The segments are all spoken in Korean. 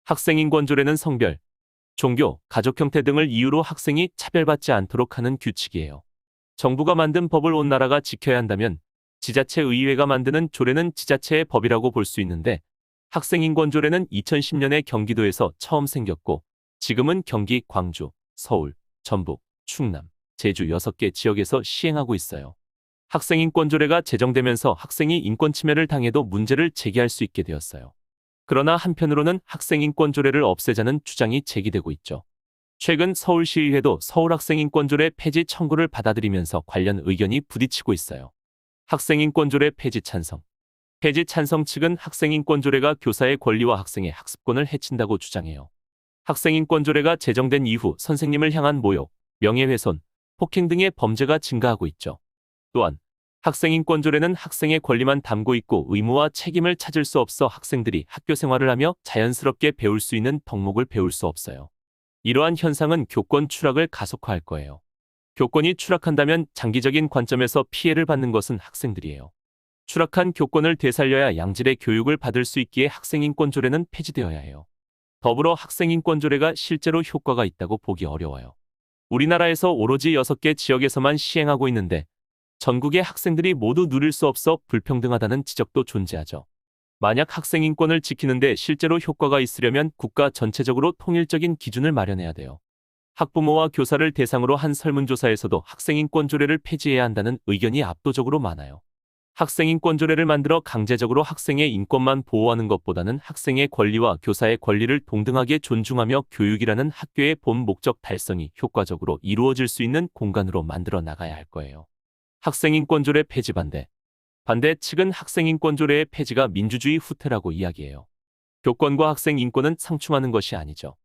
학생인권조례는 성별, 종교, 가족 형태 등을 이유로 학생이 차별받지 않도록 하는 규칙이에요. 정부가 만든 법을 온 나라가 지켜야 한다면 지자체 의회가 만드는 조례는 지자체의 법이라고 볼 수 있는데, 학생인권조례는 2010년에 경기도에서 처음 생겼고 지금은 경기, 광주, 서울, 전북, 충남, 제주 6개 지역에서 시행하고 있어요. 학생인권조례가 제정되면서 학생이 인권 침해를 당해도 문제를 제기할 수 있게 되었어요. 그러나 한편으로는 학생인권조례를 없애자는 주장이 제기되고 있죠. 최근 서울시의회도 서울학생인권조례 폐지 청구를 받아들이면서 관련 의견이 부딪히고 있어요. 학생인권조례 폐지 찬성. 폐지 찬성 측은 학생인권조례가 교사의 권리와 학생의 학습권을 해친다고 주장해요. 학생인권조례가 제정된 이후 선생님을 향한 모욕, 명예훼손, 폭행 등의 범죄가 증가하고 있죠. 또한 학생인권조례는 학생의 권리만 담고 있고 의무와 책임을 찾을 수 없어 학생들이 학교 생활을 하며 자연스럽게 배울 수 있는 덕목을 배울 수 없어요. 이러한 현상은 교권 추락을 가속화할 거예요. 교권이 추락한다면 장기적인 관점에서 피해를 받는 것은 학생들이에요. 추락한 교권을 되살려야 양질의 교육을 받을 수 있기에 학생인권조례는 폐지되어야 해요. 더불어 학생인권조례가 실제로 효과가 있다고 보기 어려워요. 우리나라에서 오로지 6개 지역에서만 시행하고 있는데 전국의 학생들이 모두 누릴 수 없어 불평등하다는 지적도 존재하죠. 만약 학생인권을 지키는데 실제로 효과가 있으려면 국가 전체적으로 통일적인 기준을 마련해야 돼요. 학부모와 교사를 대상으로 한 설문조사에서도 학생인권조례를 폐지해야 한다는 의견이 압도적으로 많아요. 학생인권조례를 만들어 강제적으로 학생의 인권만 보호하는 것보다는 학생의 권리와 교사의 권리를 동등하게 존중하며 교육이라는 학교의 본 목적 달성이 효과적으로 이루어질 수 있는 공간으로 만들어 나가야 할 거예요. 학생인권조례 폐지 반대. 반대 측은 학생인권조례의 폐지가 민주주의 후퇴라고 이야기해요. 교권과 학생 인권은 상충하는 것이 아니죠.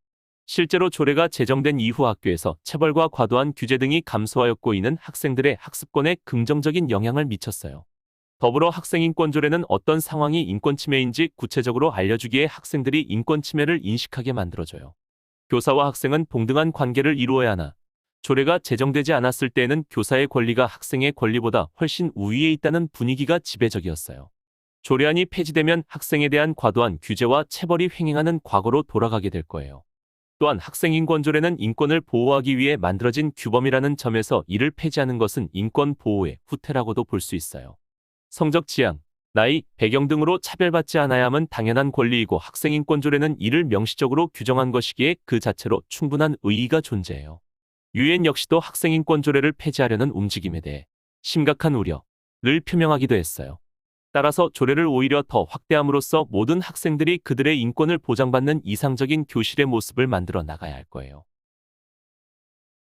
실제로 조례가 제정된 이후 학교에서 체벌과 과도한 규제 등이 감소하였고 이는 학생들의 학습권에 긍정적인 영향을 미쳤어요. 더불어 학생인권조례는 어떤 상황이 인권침해인지 구체적으로 알려주기에 학생들이 인권침해를 인식하게 만들어줘요. 교사와 학생은 동등한 관계를 이루어야 하나, 조례가 제정되지 않았을 때에는 교사의 권리가 학생의 권리보다 훨씬 우위에 있다는 분위기가 지배적이었어요. 조례안이 폐지되면 학생에 대한 과도한 규제와 체벌이 횡행하는 과거로 돌아가게 될 거예요. 또한 학생인권조례는 인권을 보호하기 위해 만들어진 규범이라는 점에서 이를 폐지하는 것은 인권 보호의 후퇴라고도 볼 수 있어요. 성적 지향, 나이, 배경 등으로 차별받지 않아야 함은 당연한 권리이고 학생인권조례는 이를 명시적으로 규정한 것이기에 그 자체로 충분한 의의가 존재해요. 유엔 역시도 학생인권조례를 폐지하려는 움직임에 대해 심각한 우려를 표명하기도 했어요. 따라서 조례를 오히려 더 확대함으로써 모든 학생들이 그들의 인권을 보장받는 이상적인 교실의 모습을 만들어 나가야 할 거예요.